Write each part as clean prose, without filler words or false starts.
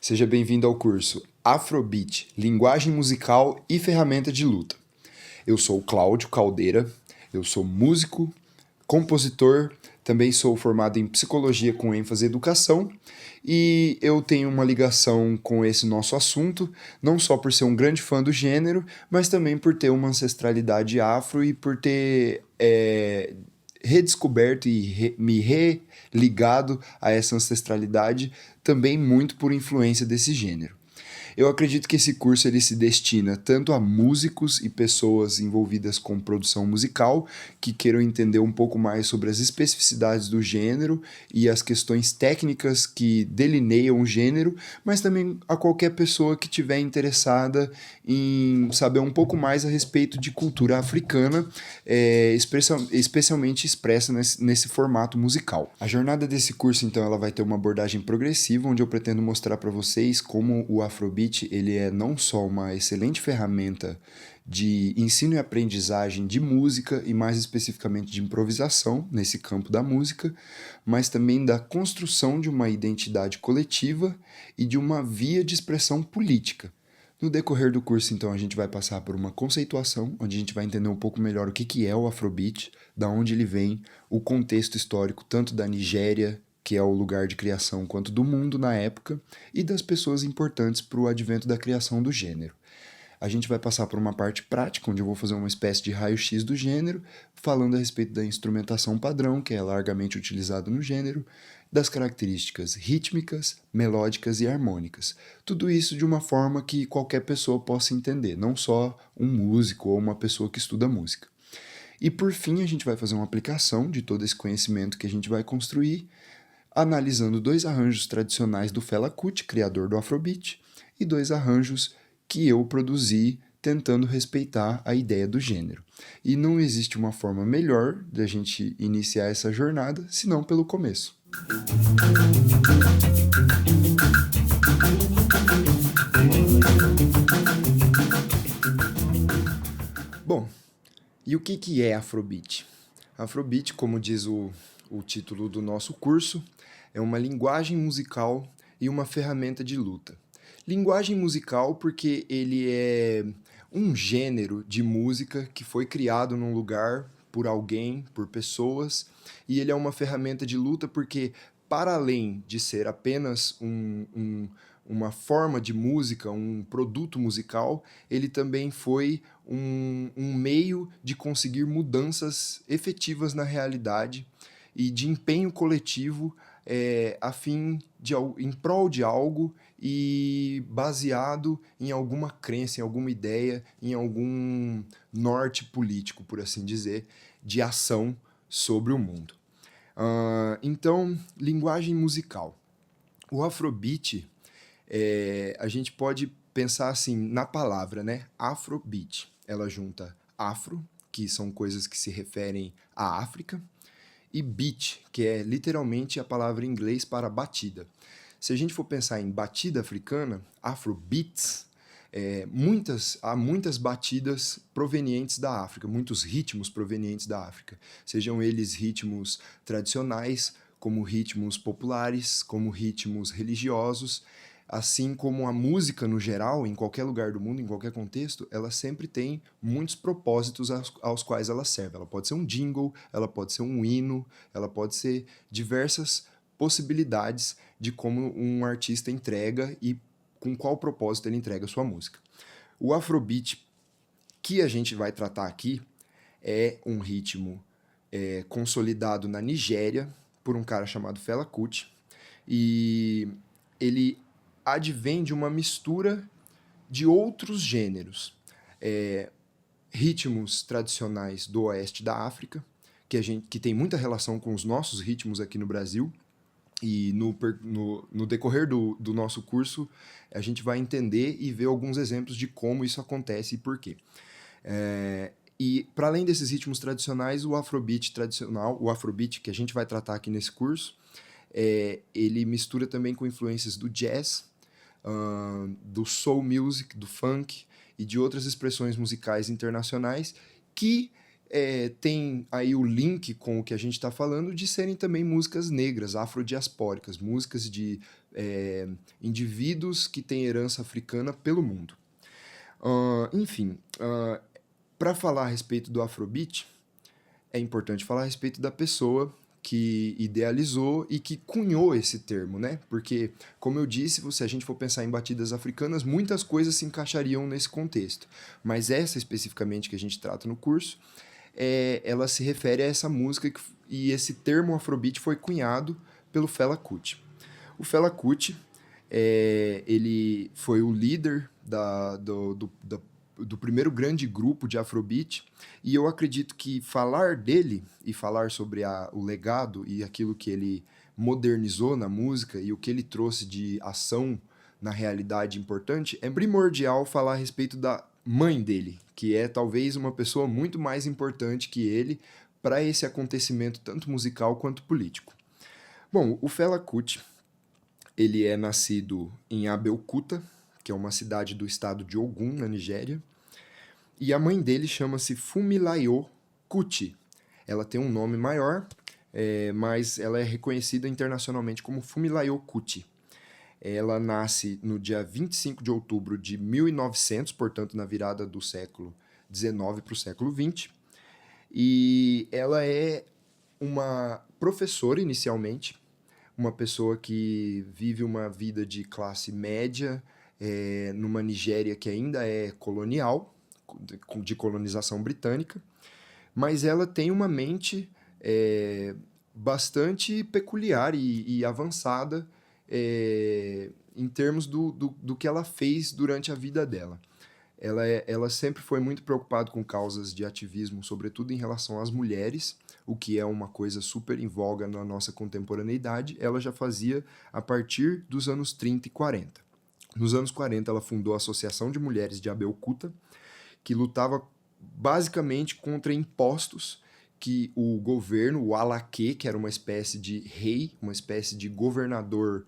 Seja bem-vindo ao curso Afrobeat, Linguagem Musical e Ferramenta de Luta. Eu sou o Cláudio Caldeira, eu sou músico, compositor, também sou formado em Psicologia com ênfase em Educação e eu tenho uma ligação com esse nosso assunto, não só por ser um grande fã do gênero, mas também por ter uma ancestralidade afro e por ter redescoberto e me religado a essa ancestralidade também muito por influência desse gênero. Eu acredito que esse curso ele se destina tanto a músicos e pessoas envolvidas com produção musical que queiram entender um pouco mais sobre as especificidades do gênero e as questões técnicas que delineiam o gênero, mas também a qualquer pessoa que estiver interessada em saber um pouco mais a respeito de cultura africana, especialmente expressa nesse formato musical. A jornada desse curso, então, ela vai ter uma abordagem progressiva, onde eu pretendo mostrar para vocês como o Afrobeat ele é não só uma excelente ferramenta de ensino e aprendizagem de música e mais especificamente de improvisação nesse campo da música, mas também da construção de uma identidade coletiva e de uma via de expressão política. No decorrer do curso, então, a gente vai passar por uma conceituação, onde a gente vai entender um pouco melhor o que é o Afrobeat, da onde ele vem, o contexto histórico tanto da Nigéria, que é o lugar de criação, quanto do mundo na época, e das pessoas importantes para o advento da criação do gênero. A gente vai passar por uma parte prática, onde eu vou fazer uma espécie de raio-x do gênero, falando a respeito da instrumentação padrão, que é largamente utilizado no gênero, das características rítmicas, melódicas e harmônicas. Tudo isso de uma forma que qualquer pessoa possa entender, não só um músico ou uma pessoa que estuda música. E por fim, a gente vai fazer uma aplicação de todo esse conhecimento que a gente vai construir, analisando 2 arranjos tradicionais do Fela Kuti, criador do Afrobeat, e 2 arranjos que eu produzi tentando respeitar a ideia do gênero. E não existe uma forma melhor da gente iniciar essa jornada senão pelo começo. Bom, e o que é Afrobeat? Afrobeat, como diz o título do nosso curso, é uma linguagem musical e uma ferramenta de luta. Linguagem musical porque ele é um gênero de música que foi criado num lugar por alguém, por pessoas, e ele é uma ferramenta de luta porque, para além de ser apenas uma forma de música, um produto musical, ele também foi um meio de conseguir mudanças efetivas na realidade e de empenho coletivo em prol de algo e baseado em alguma crença, em alguma ideia, em algum norte político, por assim dizer, de ação sobre o mundo. Então, linguagem musical. O Afrobeat, a gente pode pensar assim na palavra, né? Afrobeat. Ela junta afro, que são coisas que se referem à África, e beat, que é literalmente a palavra em inglês para batida. Se a gente for pensar em batida africana, afrobeats, há muitas batidas provenientes da África, muitos ritmos provenientes da África, sejam eles ritmos tradicionais, como ritmos populares, como ritmos religiosos, assim como a música no geral, em qualquer lugar do mundo, em qualquer contexto, ela sempre tem muitos propósitos aos quais ela serve. Ela pode ser um jingle, ela pode ser um hino, ela pode ser diversas possibilidades de como um artista entrega e com qual propósito ele entrega a sua música. O Afrobeat que a gente vai tratar aqui é um ritmo consolidado na Nigéria por um cara chamado Fela Kuti, e ele advém de uma mistura de outros gêneros, ritmos tradicionais do oeste da África, que tem muita relação com os nossos ritmos aqui no Brasil, e no decorrer do nosso curso a gente vai entender e ver alguns exemplos de como isso acontece e por quê. E para além desses ritmos tradicionais, o Afrobeat tradicional, o Afrobeat que a gente vai tratar aqui nesse curso, ele mistura também com influências do jazz, do soul music, do funk e de outras expressões musicais internacionais que tem aí o link com o que a gente está falando de serem também músicas negras, afrodiaspóricas, músicas de indivíduos que têm herança africana pelo mundo. Enfim, para falar a respeito do Afrobeat, é importante falar a respeito da pessoa que idealizou e que cunhou esse termo, né? Porque, como eu disse, se a gente for pensar em batidas africanas, muitas coisas se encaixariam nesse contexto. Mas essa especificamente que a gente trata no curso, ela se refere a essa música e esse termo Afrobeat foi cunhado pelo Fela Kuti. O Fela Kuti, ele foi o líder do primeiro grande grupo de Afrobeat, e eu acredito que falar dele e falar sobre o legado e aquilo que ele modernizou na música e o que ele trouxe de ação na realidade importante, é primordial falar a respeito da mãe dele, que é talvez uma pessoa muito mais importante que ele para esse acontecimento tanto musical quanto político. Bom, o Fela Kuti, ele é nascido em Abeokuta, que é uma cidade do estado de Ogun, na Nigéria, e a mãe dele chama-se Fumilayo Kuti. Ela tem um nome maior, mas ela é reconhecida internacionalmente como Fumilayo Kuti. Ela nasce no dia 25 de outubro de 1900, portanto na virada do século XIX para o século XX, e ela é uma professora inicialmente, uma pessoa que vive uma vida de classe média numa Nigéria que ainda é colonial, de colonização britânica, mas ela tem uma mente bastante peculiar e avançada em termos do que ela fez durante a vida dela. Ela sempre foi muito preocupada com causas de ativismo, sobretudo em relação às mulheres, o que é uma coisa super em voga na nossa contemporaneidade. Ela já fazia a partir dos anos 30 e 40. Nos anos 40, ela fundou a Associação de Mulheres de Abeokuta, que lutava basicamente contra impostos que o governo, o Alaké, que era uma espécie de rei, uma espécie de governador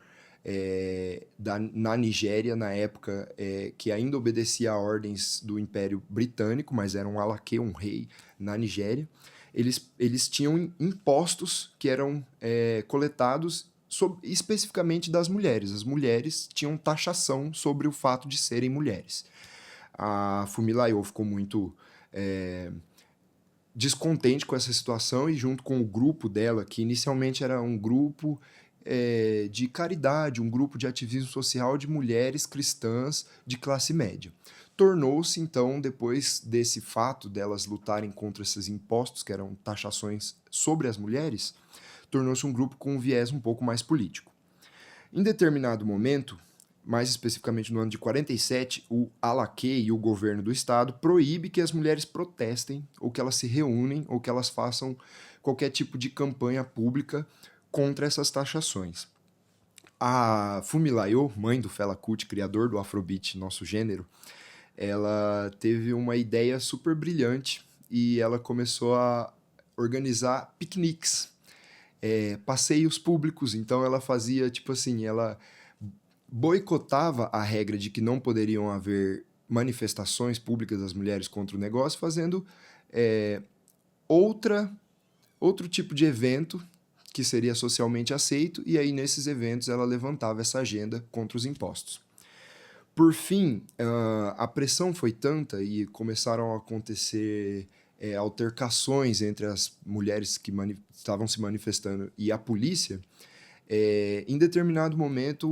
na Nigéria, na época, que ainda obedecia a ordens do Império Britânico, mas era um Alaké, um rei na Nigéria. Eles tinham impostos que eram coletados especificamente das mulheres. As mulheres tinham taxação sobre o fato de serem mulheres. A Fumilayo ficou muito descontente com essa situação e junto com o grupo dela, que inicialmente era um grupo de caridade, um grupo de ativismo social de mulheres cristãs de classe média. Tornou-se, então, depois desse fato delas lutarem contra esses impostos, que eram taxações sobre as mulheres, tornou-se um grupo com um viés um pouco mais político. Em determinado momento, mais especificamente no ano de 47, o Alaké e o governo do estado proíbe que as mulheres protestem, ou que elas se reúnem, ou que elas façam qualquer tipo de campanha pública contra essas taxações. A Fumilayo, mãe do Fela Kuti, criador do Afrobeat, nosso gênero, ela teve uma ideia super brilhante e ela começou a organizar piqueniques, passeios públicos. Então ela fazia, tipo assim, ela boicotava a regra de que não poderiam haver manifestações públicas das mulheres contra o negócio, fazendo outro tipo de evento que seria socialmente aceito, e aí nesses eventos ela levantava essa agenda contra os impostos. Por fim, a pressão foi tanta e começaram a acontecer altercações entre as mulheres que estavam se manifestando e a polícia. Em determinado momento,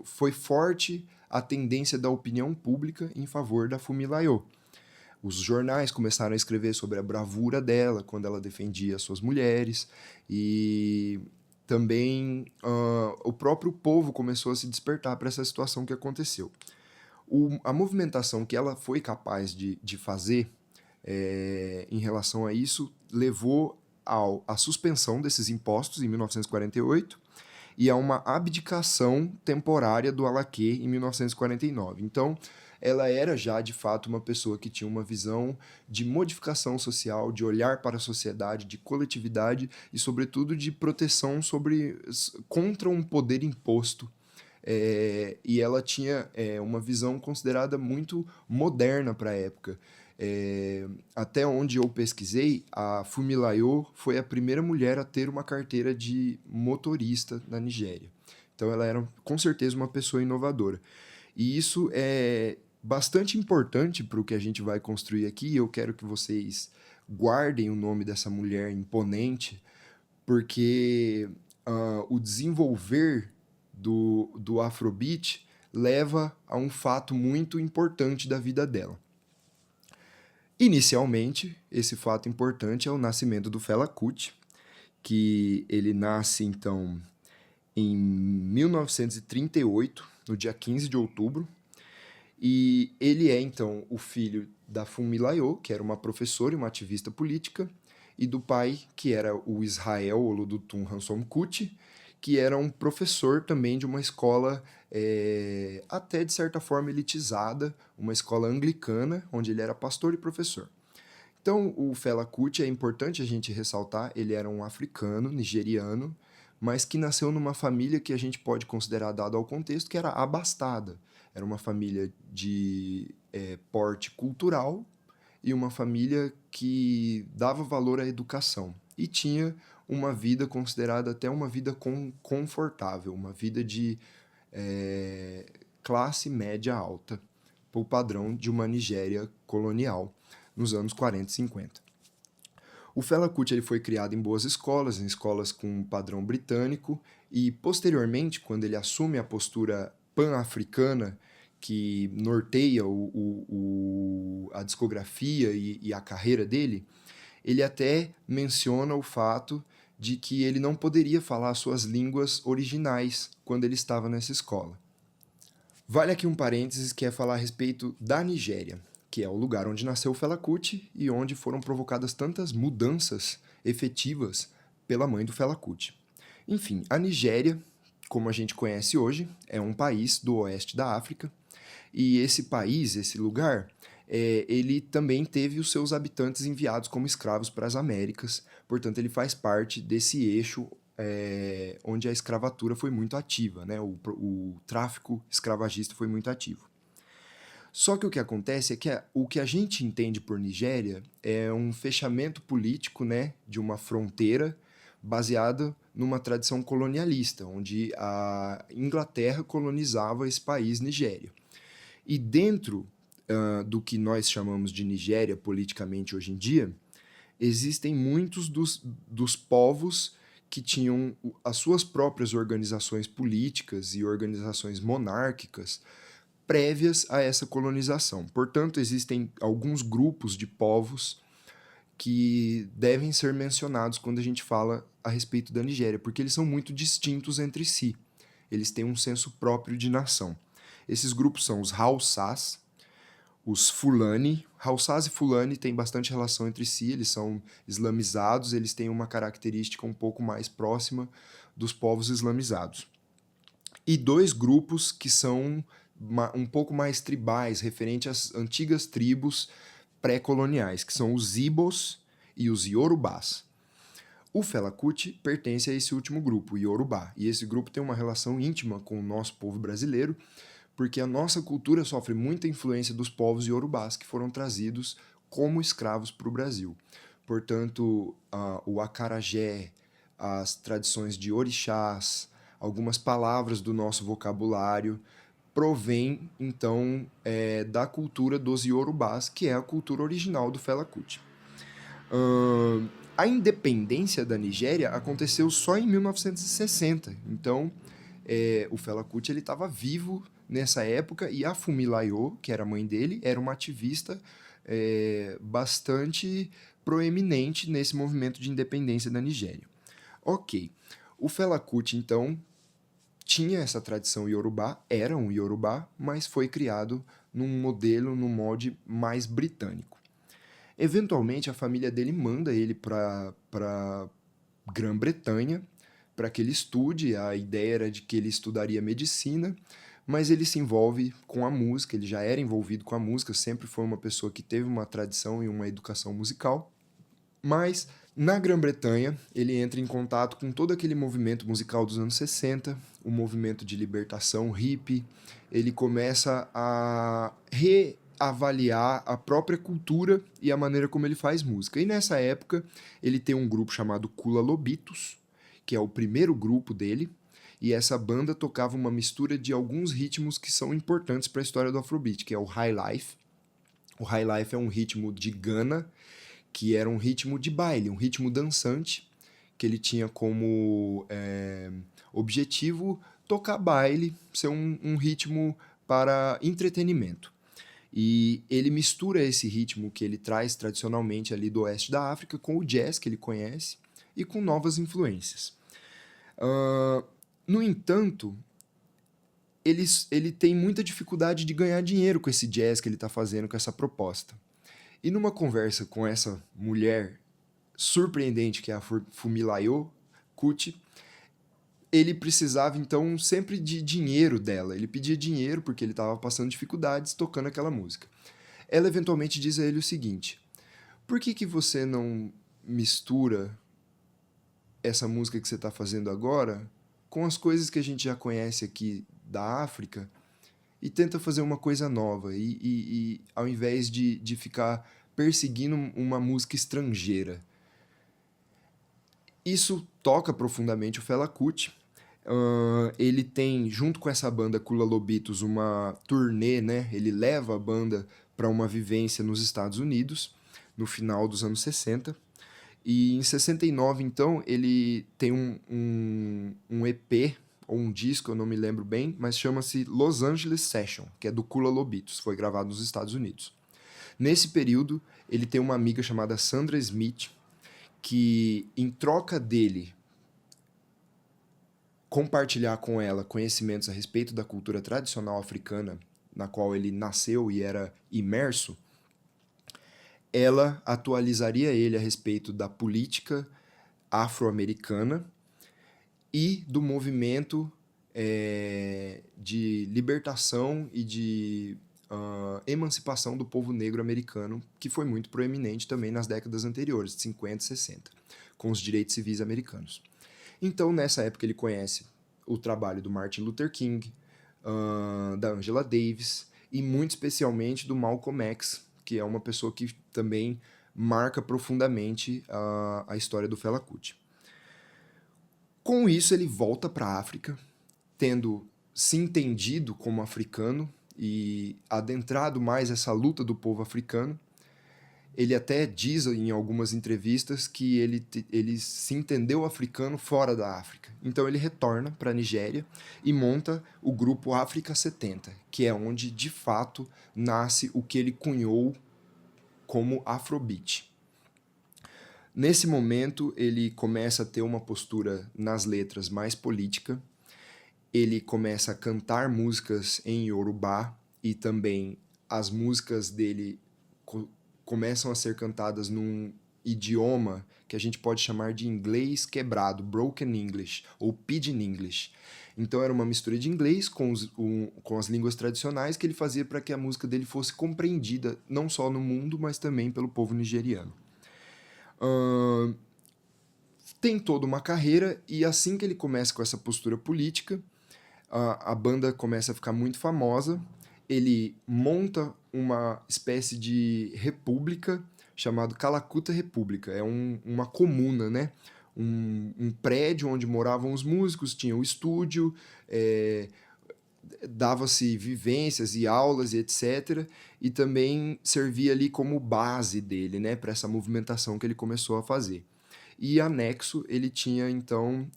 foi forte a tendência da opinião pública em favor da Fumilayo. Os jornais começaram a escrever sobre a bravura dela quando ela defendia as suas mulheres, e também o próprio povo começou a se despertar para essa situação que aconteceu. A movimentação que ela foi capaz de fazer em relação a isso levou à suspensão desses impostos em 1948 e a uma abdicação temporária do Alaké em 1949. Então, ela era já, de fato, uma pessoa que tinha uma visão de modificação social, de olhar para a sociedade, de coletividade e, sobretudo, de proteção contra um poder imposto. E ela tinha uma visão considerada muito moderna para a época. Até onde eu pesquisei, a Funmilayo foi a primeira mulher a ter uma carteira de motorista na Nigéria. Então ela era com certeza uma pessoa inovadora. E isso é bastante importante para o que a gente vai construir aqui. Eu quero que vocês guardem o nome dessa mulher imponente, porque o desenvolver do Afrobeat leva a um fato muito importante da vida dela. Inicialmente, esse fato importante é o nascimento do Fela Kuti, que ele nasce, então, em 1938, no dia 15 de outubro, e ele é, então, o filho da Funmilayo, que era uma professora e uma ativista política, e do pai, que era o Israel Oludotun Ransome Kuti, que era um professor também de uma escola até de certa forma elitizada, uma escola anglicana, onde ele era pastor e professor. Então, o Fela Kuti, é importante a gente ressaltar, ele era um africano, nigeriano, mas que nasceu numa família que a gente pode considerar, dado ao contexto, que era abastada. Era uma família de porte cultural e uma família que dava valor à educação. E tinha uma vida considerada até uma vida confortável, uma vida de classe média alta, por padrão de uma Nigéria colonial, nos anos 40 e 50. O Fela Kuti ele foi criado em boas escolas, em escolas com padrão britânico, e posteriormente, quando ele assume a postura pan-africana que norteia a discografia e a carreira dele, ele até menciona o fato de que ele não poderia falar suas línguas originais quando ele estava nessa escola. Vale aqui um parênteses que é falar a respeito da Nigéria, que é o lugar onde nasceu o Fela Kuti e onde foram provocadas tantas mudanças efetivas pela mãe do Fela Kuti. Enfim, a Nigéria, como a gente conhece hoje, é um país do oeste da África, e esse país, esse lugar, ele também teve os seus habitantes enviados como escravos para as Américas, portanto ele faz parte desse eixo onde a escravatura foi muito ativa, né? O tráfico escravagista foi muito ativo. Só que o que acontece é que o que a gente entende por Nigéria é um fechamento político, né, de uma fronteira baseada numa tradição colonialista, onde a Inglaterra colonizava esse país, Nigéria. E dentro do que nós chamamos de Nigéria politicamente hoje em dia, existem muitos dos povos que tinham as suas próprias organizações políticas e organizações monárquicas prévias a essa colonização. Portanto, existem alguns grupos de povos que devem ser mencionados quando a gente fala a respeito da Nigéria, porque eles são muito distintos entre si. Eles têm um senso próprio de nação. Esses grupos são os Hausás, os Fulani. Hausás e Fulani têm bastante relação entre si, eles são islamizados, eles têm uma característica um pouco mais próxima dos povos islamizados. E dois grupos que são um pouco mais tribais, referente às antigas tribos pré-coloniais, que são os Ibos e os Yorubás. O Fela Kuti pertence a esse último grupo, o Yorubá, e esse grupo tem uma relação íntima com o nosso povo brasileiro, porque a nossa cultura sofre muita influência dos povos Yorubás que foram trazidos como escravos para o Brasil. Portanto, o acarajé, as tradições de orixás, algumas palavras do nosso vocabulário provém, então, da cultura dos Yorubás, que é a cultura original do Fela Kuti. A independência da Nigéria aconteceu só em 1960, então o Fela Kuti estava vivo nessa época, e a Funmilayo, que era a mãe dele, era uma ativista bastante proeminente nesse movimento de independência da Nigéria. Ok, o Fela Kuti, então, tinha essa tradição Yorubá, era um Yorubá, mas foi criado num modelo, num molde mais britânico. Eventualmente, a família dele manda ele para Grã-Bretanha, para que ele estude. A ideia era de que ele estudaria medicina, mas ele se envolve com a música, ele já era envolvido com a música, sempre foi uma pessoa que teve uma tradição e uma educação musical, mas na Grã-Bretanha ele entra em contato com todo aquele movimento musical dos anos 60, o movimento de libertação hippie, ele começa a avaliar a própria cultura e a maneira como ele faz música. E nessa época, ele tem um grupo chamado Kula Lobitos, que é o primeiro grupo dele, e essa banda tocava uma mistura de alguns ritmos que são importantes para a história do Afrobeat, que é o High Life. O High Life é um ritmo de Ghana, que era um ritmo de baile, um ritmo dançante, que ele tinha como objetivo tocar baile, ser um ritmo para entretenimento. E ele mistura esse ritmo que ele traz tradicionalmente ali do oeste da África com o jazz que ele conhece e com novas influências. No entanto, ele tem muita dificuldade de ganhar dinheiro com esse jazz que ele está fazendo, com essa proposta. E numa conversa com essa mulher surpreendente que é a Funmilayo Kuti, ele precisava então sempre de dinheiro dela. Ele pedia dinheiro porque ele estava passando dificuldades tocando aquela música. Ela eventualmente diz a ele o seguinte: por que você não mistura essa música que você está fazendo agora com as coisas que a gente já conhece aqui da África e tenta fazer uma coisa nova e ao invés de ficar perseguindo uma música estrangeira? Isso toca profundamente o Fela Kuti. Ele tem, junto com essa banda Kula Lobitos, uma turnê, né? Ele leva a banda para uma vivência nos Estados Unidos, no final dos anos 60. E em 69, então, ele tem um EP, ou um disco, eu não me lembro bem, mas chama-se Los Angeles Session, que é do Kula Lobitos, foi gravado nos Estados Unidos. Nesse período, ele tem uma amiga chamada Sandra Smith, que, em troca dele compartilhar com ela conhecimentos a respeito da cultura tradicional africana, na qual ele nasceu e era imerso, ela atualizaria ele a respeito da política afro-americana e do movimento de libertação e de emancipação do povo negro americano, que foi muito proeminente também nas décadas anteriores, de 50 e 60, com os direitos civis americanos. Então, nessa época, ele conhece o trabalho do Martin Luther King, da Angela Davis e, muito especialmente, do Malcolm X, que é uma pessoa que também marca profundamente a história do Fela Kuti. Com isso, ele volta para a África, tendo se entendido como africano e adentrado mais essa luta do povo africano. Ele até diz em algumas entrevistas que ele se entendeu africano fora da África. Então ele retorna para a Nigéria e monta o grupo África 70, que é onde, de fato, nasce o que ele cunhou como Afrobeat. Nesse momento, ele começa a ter uma postura nas letras mais política, ele começa a cantar músicas em Yorubá e também as músicas dele começam a ser cantadas num idioma que a gente pode chamar de inglês quebrado, broken English ou pidgin English. Então era uma mistura de inglês com as línguas tradicionais que ele fazia para que a música dele fosse compreendida não só no mundo, mas também pelo povo nigeriano. Tem toda uma carreira e assim que ele começa com essa postura política, a banda começa a ficar muito famosa. Ele monta uma espécie de república chamado Kalakuta República. É uma comuna, né? Um prédio onde moravam os músicos, tinha o estúdio, dava-se vivências e aulas e etc. E também servia ali como base dele, né? Para essa movimentação que ele começou a fazer. E anexo, ele tinha então,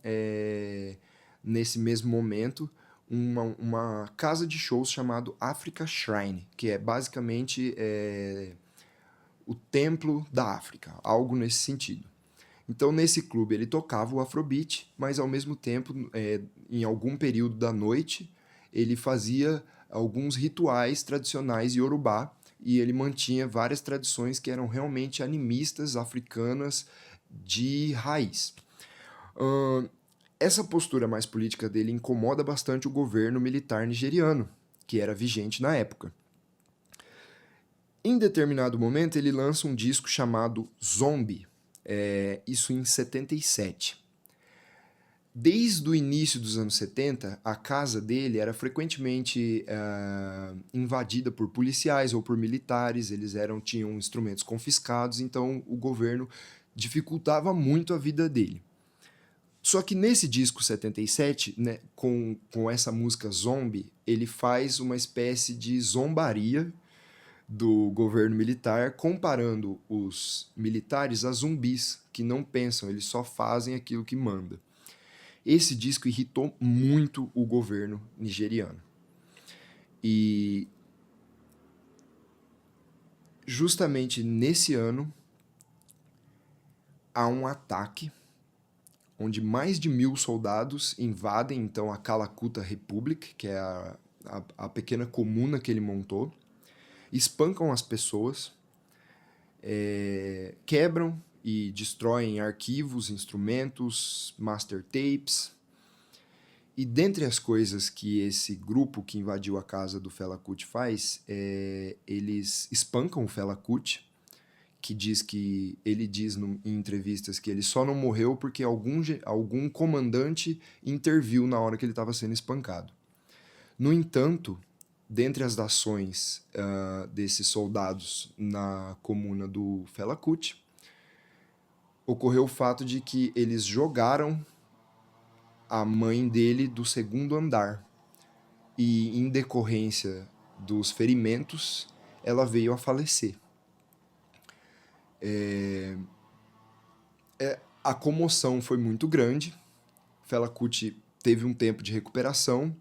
nesse mesmo momento, uma casa de shows chamado Africa Shrine, que é basicamente o templo da África, algo nesse sentido. Então, nesse clube, ele tocava o Afrobeat, mas ao mesmo tempo, em algum período da noite, ele fazia alguns rituais tradicionais iorubá e ele mantinha várias tradições que eram realmente animistas, africanas, de raiz. Essa postura mais política dele incomoda bastante o governo militar nigeriano, que era vigente na época. Em determinado momento, ele lança um disco chamado Zombie, isso em 77. Desde o início dos anos 70, a casa dele era frequentemente invadida por policiais ou por militares, tinham instrumentos confiscados, então o governo dificultava muito a vida dele. Só que nesse disco 77, né, com essa música Zombie, ele faz uma espécie de zombaria do governo militar, comparando os militares a zumbis, que não pensam, eles só fazem aquilo que manda. Esse disco irritou muito o governo nigeriano. E justamente nesse ano há um ataque onde mais de 1.000 soldados invadem então a Calacutta Republic, que é a pequena comuna que ele montou, espancam as pessoas, quebram e destroem arquivos, instrumentos, master tapes. E dentre as coisas que esse grupo que invadiu a casa do Fela Kuti faz, eles espancam o Fela Kuti, que ele diz em entrevistas que ele só não morreu porque algum comandante interviu na hora que ele estava sendo espancado. No entanto, dentre as ações desses soldados na comuna do Fela Kuti, ocorreu o fato de que eles jogaram a mãe dele do segundo andar. E, em decorrência dos ferimentos, ela veio a falecer. A comoção foi muito grande. Fela Kuti teve um tempo de recuperação.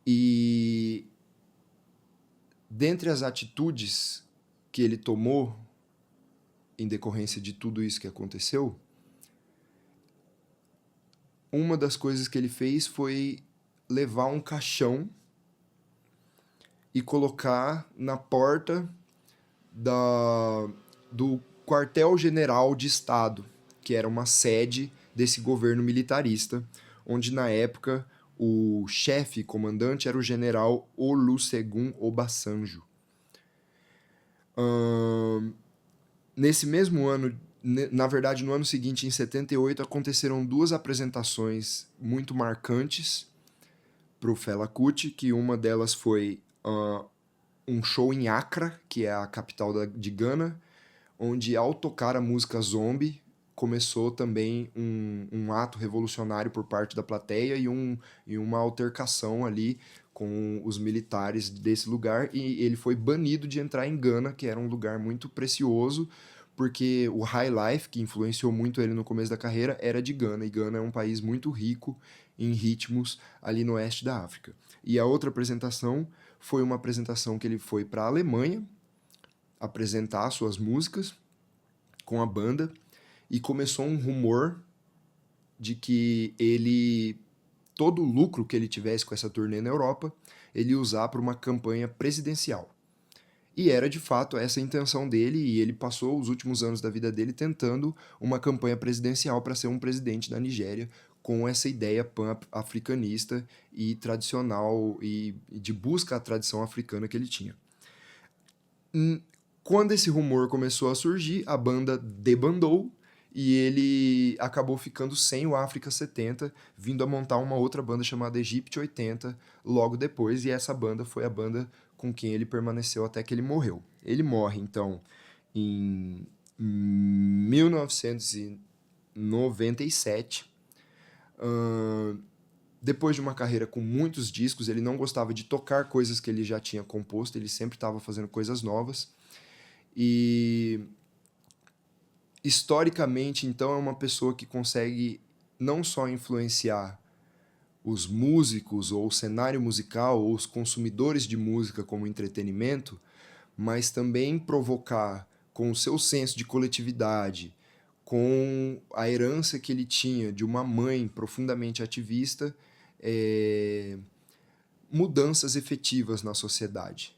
E, dentre as atitudes que ele tomou em decorrência de tudo isso que aconteceu, uma das coisas que ele fez foi levar um caixão e colocar na porta do quartel-general de Estado, que era uma sede desse governo militarista, onde na época o chefe comandante era o general Olusegun Obasanjo. Nesse mesmo ano, na verdade no ano seguinte, em 78, aconteceram 2 apresentações muito marcantes para o Fela Kuti, que uma delas foi um show em Accra, que é a capital de Gana, onde ao tocar a música Zombie, começou também um ato revolucionário por parte da plateia e uma altercação ali com os militares desse lugar, e ele foi banido de entrar em Gana, que era um lugar muito precioso, porque o High Life, que influenciou muito ele no começo da carreira, era de Gana, e Gana é um país muito rico em ritmos ali no oeste da África. E a outra apresentação foi uma apresentação que ele foi para a Alemanha apresentar suas músicas com a banda, e começou um rumor de que todo o lucro que ele tivesse com essa turnê na Europa, ele ia usar para uma campanha presidencial. E era de fato essa a intenção dele, e ele passou os últimos anos da vida dele tentando uma campanha presidencial para ser um presidente da Nigéria, com essa ideia pan-africanista e tradicional e de busca à tradição africana que ele tinha. Quando esse rumor começou a surgir, a banda debandou e ele acabou ficando sem o África 70, vindo a montar uma outra banda chamada Egypt 80 logo depois, e essa banda foi a banda com quem ele permaneceu até que ele morreu. Ele morre, então, em 1997, depois de uma carreira com muitos discos. Ele não gostava de tocar coisas que ele já tinha composto, ele sempre estava fazendo coisas novas. E historicamente, então, é uma pessoa que consegue não só influenciar os músicos ou o cenário musical ou os consumidores de música como entretenimento, mas também provocar, com o seu senso de coletividade, com a herança que ele tinha de uma mãe profundamente ativista, mudanças efetivas na sociedade.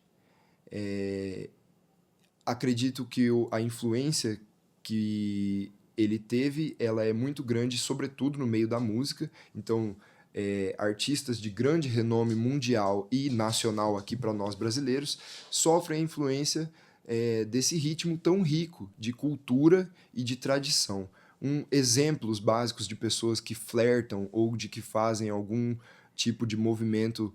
Acredito que a influência que ele teve, ela é muito grande, sobretudo no meio da música. Então, artistas de grande renome mundial e nacional aqui para nós brasileiros sofrem a influência desse ritmo tão rico de cultura e de tradição. exemplos básicos de pessoas que flertam ou de que fazem algum tipo de movimento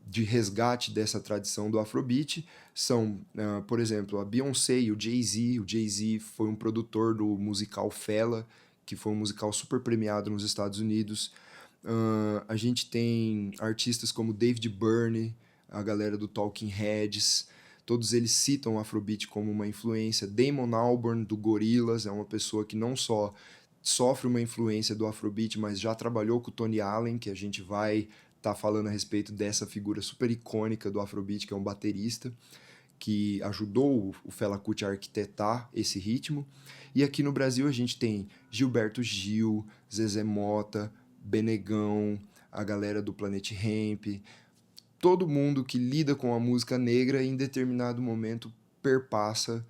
de resgate dessa tradição do Afrobeat são, por exemplo, a Beyoncé e o Jay-Z. O Jay-Z foi um produtor do musical Fela, que foi um musical super premiado nos Estados Unidos. A gente tem artistas como David Byrne, a galera do Talking Heads, todos eles citam o Afrobeat como uma influência. Damon Albarn, do Gorillaz, é uma pessoa que não só sofre uma influência do Afrobeat, mas já trabalhou com o Tony Allen, que a gente vai estar falando a respeito dessa figura super icônica do Afrobeat, que é um baterista, que ajudou o Fela Kuti a arquitetar esse ritmo. E aqui no Brasil a gente tem Gilberto Gil, Zezé Mota, Benegão, a galera do Planet Hemp. Todo mundo que lida com a música negra em determinado momento perpassa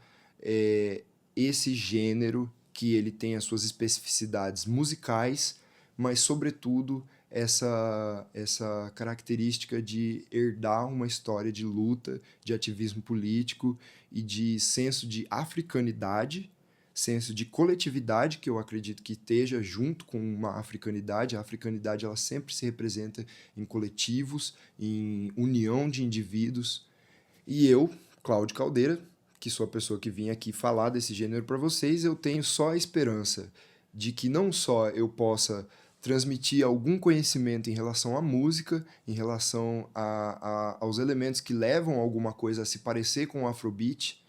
esse gênero, que ele tem as suas especificidades musicais, mas sobretudo essa característica de herdar uma história de luta, de ativismo político e de senso de africanidade, senso de coletividade, que eu acredito que esteja junto com uma africanidade. A africanidade ela sempre se representa em coletivos, em união de indivíduos. E eu, Cláudio Caldeira, que sou a pessoa que vim aqui falar desse gênero para vocês, eu tenho só a esperança de que não só eu possa transmitir algum conhecimento em relação à música, em relação aos elementos que levam alguma coisa a se parecer com o Afrobeat,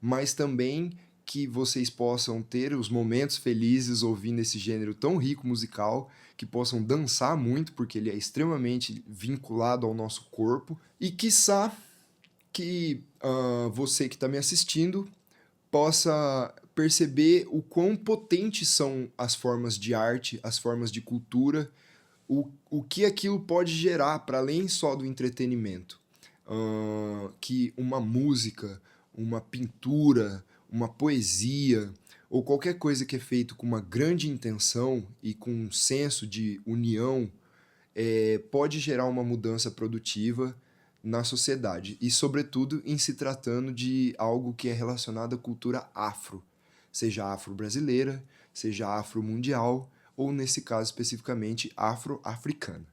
mas também que vocês possam ter os momentos felizes ouvindo esse gênero tão rico musical, que possam dançar muito, porque ele é extremamente vinculado ao nosso corpo, e quiçá que você que está me assistindo possa perceber o quão potentes são as formas de arte, as formas de cultura, o que aquilo pode gerar para além só do entretenimento. Que uma música, uma pintura, uma poesia ou qualquer coisa que é feito com uma grande intenção e com um senso de união pode gerar uma mudança produtiva na sociedade, e sobretudo em se tratando de algo que é relacionado à cultura afro, seja afro-brasileira, seja afro-mundial, ou nesse caso especificamente afro-africana.